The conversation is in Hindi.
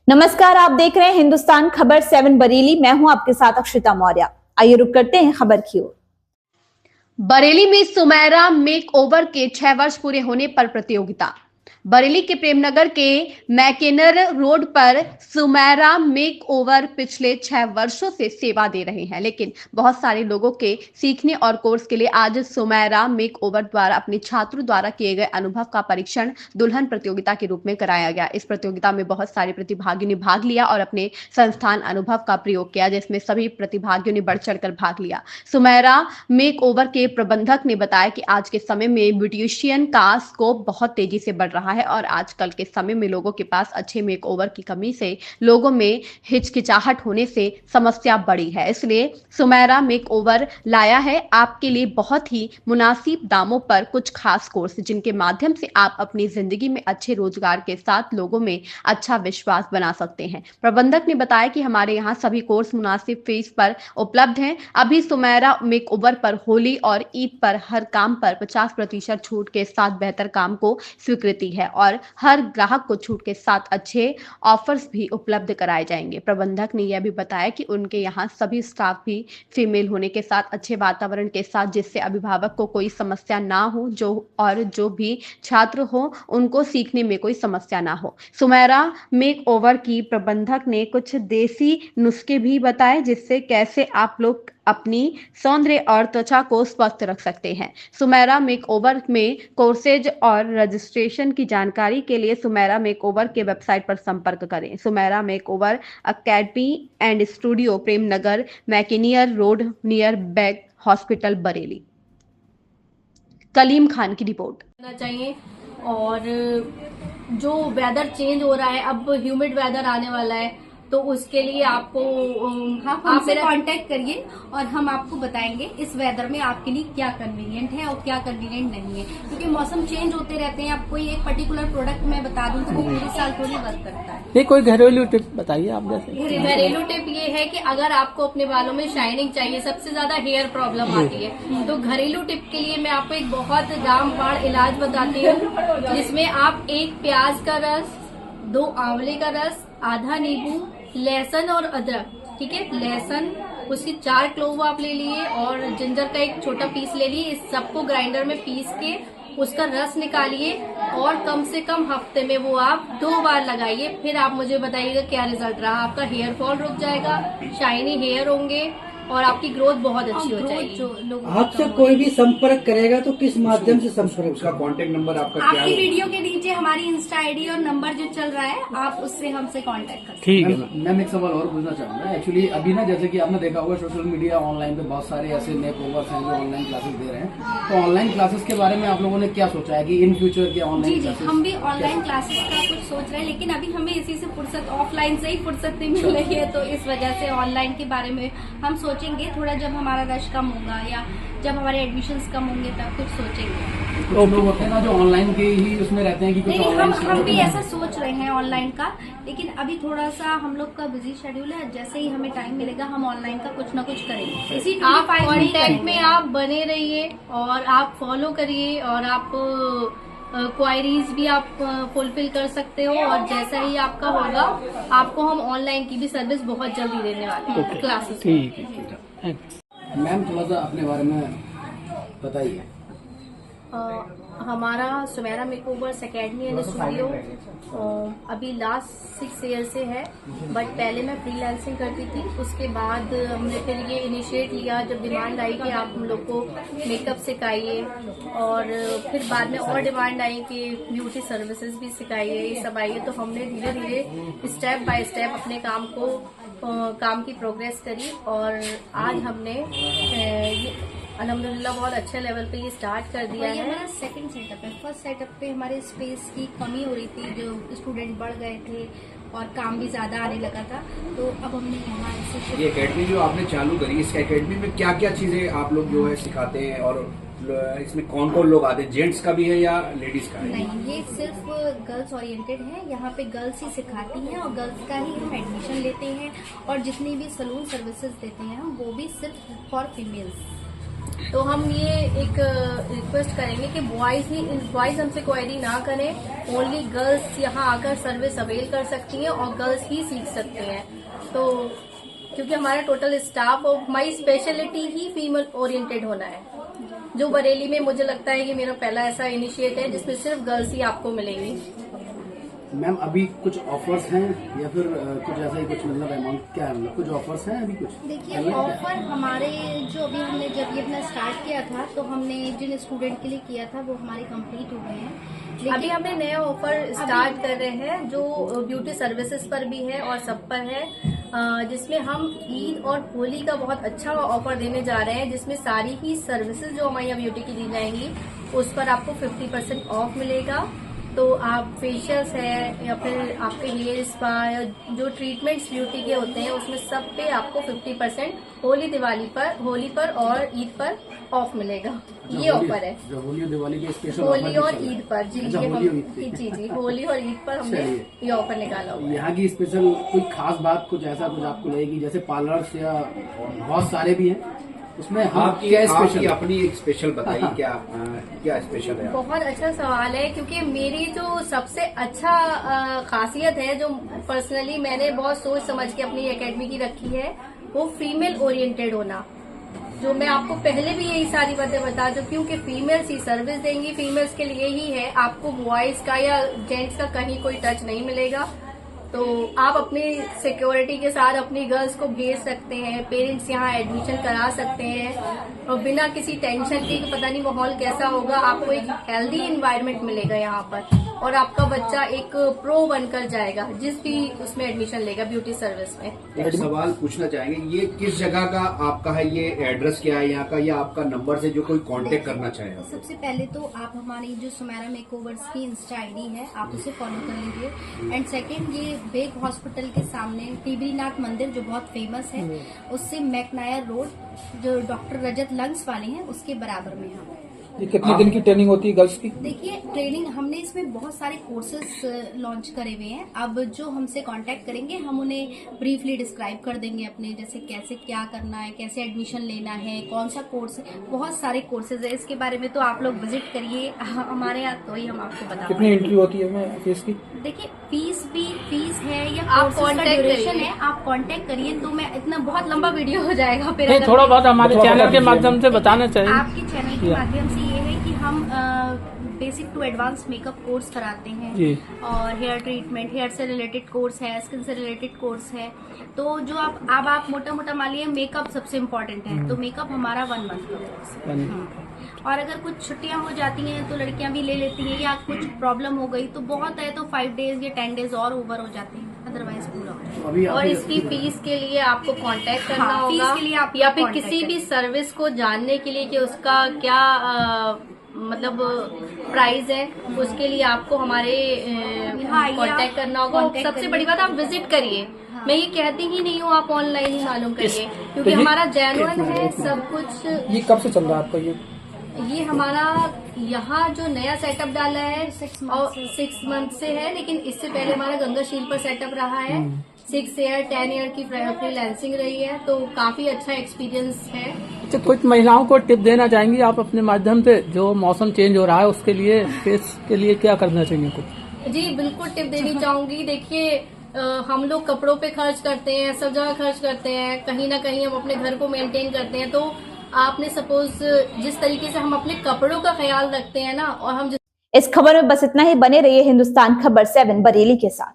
नमस्कार, आप देख रहे हैं हिंदुस्तान खबर 7 बरेली। मैं हूं आपके साथ अक्षिता मौर्य। आइए रुक करते हैं खबर की ओर। बरेली में सुमेरा मेक ओवर के 6 वर्ष पूरे होने पर प्रतियोगिता। बरेली के प्रेमनगर के मैकेनर रोड पर सुमेरा मेक ओवर पिछले 6 वर्षों से सेवा दे रहे हैं, लेकिन बहुत सारे लोगों के सीखने और कोर्स के लिए आज सुमेरा मेक ओवर द्वारा अपने छात्रों द्वारा किए गए अनुभव का परीक्षण दुल्हन प्रतियोगिता के रूप में कराया गया। इस प्रतियोगिता में बहुत सारे प्रतिभागियों ने भाग लिया और अपने संस्थान अनुभव का प्रयोग किया, जिसमें सभी प्रतिभागियों ने बढ़ चढ़कर भाग लिया। सुमेरा मेक ओवर के प्रबंधक ने बताया कि आज के समय में ब्यूटिशियन का स्कोप बहुत तेजी से बढ़ रहा है और आजकल के समय में लोगों के पास अच्छे मेक ओवर की कमी से लोगों में हिचकिचाहट होने से समस्या बढ़ी है। इसलिए सुमेरा मेक ओवर लाया है आपके लिए बहुत ही मुनासिब दामों पर कुछ खास कोर्स, जिनके माध्यम से आप अपनी जिंदगी में अच्छे रोजगार के साथ लोगों में अच्छा विश्वास बना सकते हैं। प्रबंधक ने बताया कि हमारे यहाँ सभी कोर्स मुनासिब फीस पर उपलब्ध हैं। अभी सुमेरा मेक ओवर पर होली और ईद पर हर काम पर 50% छूट के साथ बेहतर काम को स्वीकृति है और हर ग्राहक को छूट के साथ अच्छे ऑफर्स भी उपलब्ध कराए जाएंगे। प्रबंधक ने यह भी बताया कि उनके यहाँ सभी स्टाफ भी फीमेल होने के साथ अच्छे वातावरण के साथ, जिससे अभिभावक को कोई समस्या ना हो जो भी छात्र हो उनको सीखने में कोई समस्या ना हो। सुमेरा मेक ओवर की प्रबंधक ने कुछ देसी नुस्खे भी बताए, जिससे कैसे आप लोग अपनी सौंदर्य और त्वचा को स्वस्थ रख सकते हैं। सुमेरा मेक ओवर में कोर्सेज और रजिस्ट्रेशन की जानकारी के लिए सुमेरा मेक ओवर के वेबसाइट पर संपर्क करें। Sumera make over academy and studio, Premnagar, मैकेनियर रोड, नियर बैग हॉस्पिटल, बरेली। कलीम खान की रिपोर्ट। चाहिए। और जो वेदर चेंज हो रहा है, अब ह्यूमिड वेदर आने वाला है, तो उसके लिए आपको आप हमसे कांटेक्ट करिए और हम आपको बताएंगे इस वेदर में आपके लिए क्या कन्वीनियंट है और क्या कन्वीनियंट नहीं है, क्योंकि मौसम चेंज होते रहते हैं। अब कोई एक पर्टिकुलर प्रोडक्ट मैं बता दूं तो वो पूरे साल थोड़ी वर्क करता है। नहीं, कोई घरेलू टिप बताइए आप। जैसे घरेलू टिप ये है कि अगर आपको अपने बालों में शाइनिंग चाहिए, सबसे ज्यादा हेयर प्रॉब्लम आती है, तो घरेलू टिप के लिए मैं आपको एक बहुत रामबाण इलाज बताती हूँ, जिसमें आप 1 प्याज का रस, 2 आंवले का रस, आधा नींबू, लहसुन और अदरक, ठीक है, लहसुन उसकी 4 क्लोव आप ले लिए और जिंजर का एक छोटा पीस ले लिए। इस सबको ग्राइंडर में पीस के उसका रस निकालिए और कम से कम हफ्ते में वो आप 2 बार लगाइए। फिर आप मुझे बताइएगा क्या रिजल्ट रहा। आपका हेयर फॉल रुक जाएगा, शाइनी हेयर होंगे और आपकी ग्रोथ बहुत अच्छी हो जाएगी। आपसे कोई भी संपर्क करेगा तो किस माध्यम से संपर्क? उसका कांटेक्ट नंबर आपका क्या है? आपकी वीडियो के नीचे हमारी इंस्टा आईडी और नंबर जो चल रहा है, आप उससे हमसे कांटेक्ट कर सकते ठीक है। मैम एक सवाल और पूछना चाहूंगा। एक्चुअली अभी ना, जैसे कि आपने देखा होगा सोशल मीडिया ऑनलाइन पे बहुत सारे ऐसे मेक ओवर्स हैं जो ऑनलाइन क्लासेस दे रहे हैं, तो ऑनलाइन क्लासेस के बारे में आप लोगों ने क्या सोचा है कि इन फ्यूचर के ऑनलाइन क्लासेस? हम भी ऑनलाइन क्लासेस का कुछ सोच रहे हैं, लेकिन अभी हमें इसी से फुर्सत, ऑफलाइन से ही फुर्सत नहीं मिल रही है, तो इस वजह से ऑनलाइन के बारे में हम सोचेंगे थोड़ा, जब हमारा रश कम होगा या जब हमारे एडमिशंस कम होंगे तब कुछ सोचेंगे। कुछ लोग होते हैं ना जो ऑनलाइन के ही उसमें रहते हैं कि कुछ नहीं, हम भी ऐसा सोच रहे हैं ऑनलाइन का, लेकिन अभी थोड़ा सा हम लोग का बिजी शेड्यूल है। जैसे ही हमें टाइम मिलेगा हम ऑनलाइन का कुछ ना कुछ करेंगे। इसी आप कांटेक्ट में आप बने रहिए और आप फॉलो करिए और आप क्वायरीज भी आप फुलफिल कर सकते हो, और जैसा ही आपका होगा आपको हम ऑनलाइन की भी सर्विस बहुत जल्दी देने वाले हैं क्लासेस। ठीक है। मैम थोड़ा सा अपने बारे में बताइए। हमारा Sumera makeovers academy and studio अभी लास्ट 6 ईयर से है, बट पहले मैं फ्रीलांसिंग करती थी। उसके बाद हमने फिर ये इनिशिएट लिया जब डिमांड आई कि आप हम लोग को मेकअप सिखाइए, और फिर बाद में और डिमांड आई कि ब्यूटी सर्विसेज भी सिखाइए, ये सब आइए। तो हमने धीरे धीरे स्टेप बाय स्टेप अपने काम की प्रोग्रेस करी और आज हमने ये अल्हम्दुलिल्लाह बहुत अच्छे लेवल पे ये स्टार्ट कर दिया है। हमारा सेकंड सेटअप है। फर्स्ट सेटअप पे हमारे स्पेस की कमी हो रही थी, जो स्टूडेंट बढ़ गए थे और काम भी ज्यादा आने लगा था, तो अब हमने यहाँ ये एकेडमी जो आपने चालू करी, इस एकेडमी में क्या क्या चीजें आप लोग जो है सिखाते हैं और इसमें कौन कौन लोग आते हैं? जेंट्स का भी है या लेडीज का है? नहीं, ये सिर्फ गर्ल्स ओरिएंटेड है। यहाँ पे गर्ल्स ही सिखाती हैं और गर्ल्स का ही हम एडमिशन लेते हैं, और जितनी भी सलून सर्विसेज देते हैं हम, वो भी सिर्फ फॉर फीमेल्स। तो हम ये एक रिक्वेस्ट करेंगे कि बॉयज हमसे क्वेरी ना करें, ओनली गर्ल्स यहाँ आकर सर्विस अवेल कर सकती हैं और गर्ल्स ही सीख सकते हैं। तो क्योंकि हमारा टोटल स्टाफ और हमारी स्पेशलिटी ही फीमेल ओरिएंटेड होना है, जो बरेली में मुझे लगता है कि मेरा पहला ऐसा इनिशिएट है जिसमें सिर्फ गर्ल्स ही आपको मिलेंगी। मैम अभी कुछ ऑफर्स हैं या फिर कुछ ऐसा ही कुछ मतलब अमाउंट क्या है, मतलब कुछ ऑफर्स हैं अभी कुछ? देखिए ऑफर हमारे जो अभी हमने जब ये अपना स्टार्ट किया था तो हमने जिन स्टूडेंट के लिए किया था वो हमारे कंप्लीट हो गए हैं। अभी हमने नए ऑफर स्टार्ट कर रहे हैं जो ब्यूटी सर्विसेज पर भी है और सब पर है, जिसमें हम ईद और होली का बहुत अच्छा ऑफर देने जा रहे हैं, जिसमें सारी ही सर्विसेज जो हमारी यहाँ ब्यूटी की दी जाएंगी उस पर आपको 50% ऑफ मिलेगा। तो आप फेशियल्स है या फिर आपके हेयर स्पा या जो ट्रीटमेंट्स ब्यूटी के होते हैं उसमें सब पे आपको 50% होली पर और ईद पर ऑफ मिलेगा। ये ऑफर है जो होली और दिवाली के स्पेशल होली और ईद पर। जी अच्छा, ये होली और ईद पे। जी होली और ईद पर हमने ये ऑफर निकाला हुआ है। यहाँ की स्पेशल कोई खास बात कुछ ऐसा कुछ आपको लगेगी, जैसे पार्लर्स या बहुत सारे भी हैं उसमें आपकी क्या स्पेशल अपनी एक स्पेशल बताइए, क्या स्पेशल है? बहुत अच्छा सवाल है, क्योंकि मेरी जो सबसे अच्छा खासियत है जो पर्सनली मैंने बहुत सोच समझ के अपनी एकेडमी की रखी है वो फीमेल ओरिएंटेड होना। जो मैं आपको पहले भी यही सारी बातें बता चुकी हूँ कि फीमेल्स ही सर्विस देंगी, फीमेल्स के लिए ही है, आपको बॉयज का या जेंट्स का कहीं कोई टच नहीं मिलेगा। तो आप अपनी सिक्योरिटी के साथ अपनी गर्ल्स को भेज सकते हैं, पेरेंट्स यहाँ एडमिशन करा सकते हैं और बिना किसी टेंशन के पता नहीं माहौल कैसा होगा, आपको एक हेल्दी एनवायरनमेंट मिलेगा यहाँ पर और आपका बच्चा एक प्रो बनकर जाएगा जिस भी उसमें एडमिशन लेगा ब्यूटी सर्विस में। एक सवाल पूछना चाहेंगे, ये किस जगह का आपका है, ये एड्रेस क्या है यहाँ का, या आपका नंबर से जो कोई कांटेक्ट करना चाहे? सबसे पहले तो आप हमारी जो सुमेरा मेकओवर्स की इंस्टा आईडी है आप उसे फॉलो कर लीजिए। एंड सेकंड, ये बेग हॉस्पिटल के सामने टिबरीनाथ मंदिर जो बहुत फेमस है उससे मैकनायर रोड जो डॉक्टर रजत लंग्स वाले हैं उसके बराबर में है। ये कितने दिन की ट्रेनिंग होती है गर्ल्स की? देखिए ट्रेनिंग हमने इसमें बहुत सारे कोर्सेज लॉन्च करे हुए हैं। अब जो हमसे कांटेक्ट करेंगे हम उन्हें ब्रीफली डिस्क्राइब कर देंगे अपने, जैसे कैसे क्या करना है, कैसे एडमिशन लेना है, कौन सा कोर्स है, बहुत सारे कोर्सेज है। इसके बारे में तो आप लोग विजिट करिए हमारे यहाँ तो ही हम आपको बता कितनी एंट्री होती है फीस की? देखिए फीस है या आप कोर्सेज का contact ड्यूरेशन करिए। है, आप कांटेक्ट करिए। तो मैं इतना बहुत लंबा वीडियो हो जाएगा फिर नहीं, अगर थोड़ा बहुत हमारे थोड़ा चैनल के बहुत माध्यम से बताना चाहिए। आपके चैनल के माध्यम से ये है कि हम basic to advance makeup course कराते हैं जी। और हेयर ट्रीटमेंट, हेयर से रिलेटेड कोर्स है, स्किन से रिलेटेड कोर्स है। तो जो आप मोटा मोटा मान लिये मेकअप सबसे इम्पोर्टेंट है, तो मेकअप हमारा 1 मंथ का कोर्स है। और अगर कुछ छुट्टियां हो जाती हैं तो लड़कियां भी ले लेती हैं, या कुछ प्रॉब्लम हो गई तो बहुत है तो 5 डेज या 10 डेज और ओवर हो जाते हैं, अदरवाइज पूरा हो अभी और इसकी फीस के लिए आपको कांटेक्ट करना हाँ, फीस होगा के लिए आपको या फिर contact किसी भी करना। सर्विस को जानने के लिए कि उसका क्या मतलब प्राइस है, उसके लिए आपको हमारे हाँ, ये कांटेक्ट आप करना होगा। contact सबसे करिए। बड़ी बात आप विजिट करिए। मैं ये कहती ही नहीं हूँ, आप ऑनलाइन ही मालूम करिए क्योंकि ये- हमारा जेन्युइन है सब कुछ। ये कब से चल रहा है आपका ये हमारा यहाँ जो नया सेटअप डाला है 6 और 6 मंथ से है, लेकिन इससे पहले हमारा गंगाशील पर सेटअप रहा है। 6 ईयर 10 ईयर की फ्रीलांसिंग रही है, तो काफी अच्छा एक्सपीरियंस है। अच्छा, कुछ महिलाओं को टिप देना चाहेंगी आप अपने माध्यम से, जो मौसम चेंज हो रहा है उसके लिए, फेस के लिए क्या करना चाहिए कुछ? जी बिल्कुल टिप देनी चाहूंगी। देखिए हम लोग कपड़ों पे खर्च करते हैं, सब जगह खर्च करते हैं, कहीं ना कहीं हम अपने घर को मेंटेन करते हैं। तो आपने सपोज जिस तरीके से हम अपने कपड़ों का ख्याल रखते हैं ना, और हम इस खबर में बस इतना ही। बने रहिए हिंदुस्तान खबर 7 बरेली के साथ।